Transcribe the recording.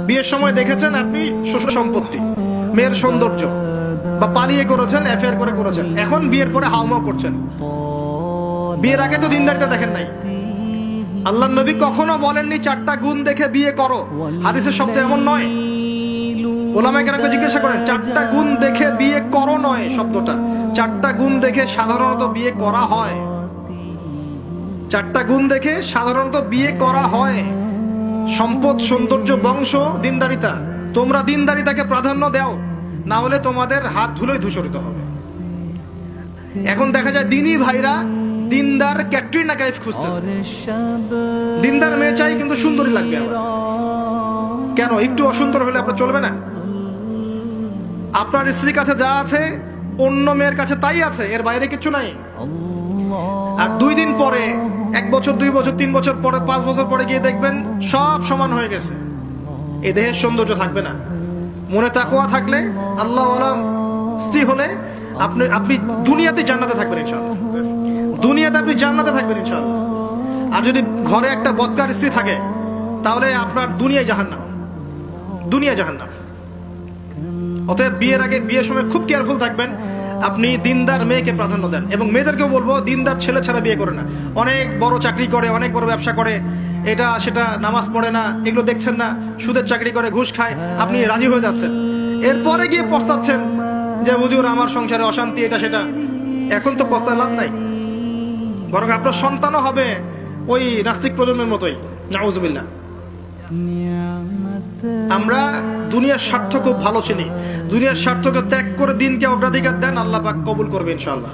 বিয়ের সময় দেখেছেন আপনি শ্বশুর সম্পত্তি, মেয়ের সৌন্দর্য, বা পালিয়ে করেছেন, অ্যাফেয়ার করে করেছেন, এখন বিয়ের পরে হাউমাউ করছেন। বিয়ের আগে তো দিনদারিতা দেখেন নাই। আল্লাহর নবী কখনো বলেননি 4টা গুণ দেখে বিয়ে করো, হাদিসের শব্দ এমন নয়। ওলামায়ে কেরামকে জিজ্ঞাসা করেন 4টা গুণ দেখে বিয়ে করো নয় শব্দটা, 4টা গুণ দেখে সাধারণত বিয়ে করা হয়। 4টা গুণ দেখে সাধারণত বিয়ে করা হয়। সম্পদ, সৌন্দর্য, বংশ, দিনদারিতা। তোমরা দিনদারিতাকে প্রাধান্য দাও, না হলে তোমাদের হাত ধুলোয় ধূসরিত হবে। এখন দেখা যায় দিনী ভাইরা দিনদার ক্যাটরিনা কাইফ খুঁজতেছে। দিনদার মেয়ে চাই কিন্তু সুন্দরী লাগবে আবার। কেন? একটু অসুন্দর হলে আপনার চলবে না? আপনার স্ত্রীর কাছে যা আছে অন্য মেয়ের কাছে তাই আছে, এর বাইরে কিছু নাই। আর 2 দিন পরে, 1 বছর, 2 বছর, 3 বছর পরে, 5 বছর পরে গিয়ে দেখবেন সব সমান হয়ে গেছে। এই দেহের সৌন্দর্য থাকবে না। মনে তাকওয়া থাকলে, আল্লাহওয়ালা স্ত্রী হলে আপনি দুনিয়াতে জান্নাতে থাকবেন ইনশাআল্লাহ। দুনিয়াতে আপনি জান্নাতে থাকবেন ইনশাআল্লাহ। আর যদি ঘরে একটা বদকার স্ত্রী থাকে, তাহলে আপনার দুনিয়ায় জাহান্নাম, দুনিয়া জাহান্নাম। অতএব বিয়ের আগে, বিয়ের সময় খুব কেয়ারফুল থাকবেন। আপনি দিনদার মেয়েকে প্রাধান্য দেন, এবং মেয়েদেরকেও বলবো দিনদার ছেলে ছাড়া বিয়ে করে না। অনেক বড় চাকরি করে, অনেক বড় ব্যবসা করে, এটা সেটা, নামাজ পড়ে না, এগুলো দেখছেন না, সুদের চাকরি করে, ঘুষ খায়, আপনি রাজি হয়ে যাচ্ছেন। এরপরে গিয়ে পস্তাচ্ছেন যে হুজুর আমার সংসারে অশান্তি, এটা সেটা। এখন তো পস্তায় লাভ নাই, বরং আপনার সন্তানও হবে ওই নাস্তিক প্রজন্মের মতোই, নাউজুবিল্লাহ। আমরা দুনিয়ার স্বার্থ খুব ভালো চিনি। দুনিয়ার স্বার্থকে ত্যাগ করে দিনকে অগ্রাধিকার দেন, আল্লাহ পাক কবুল করবে ইনশাআল্লাহ।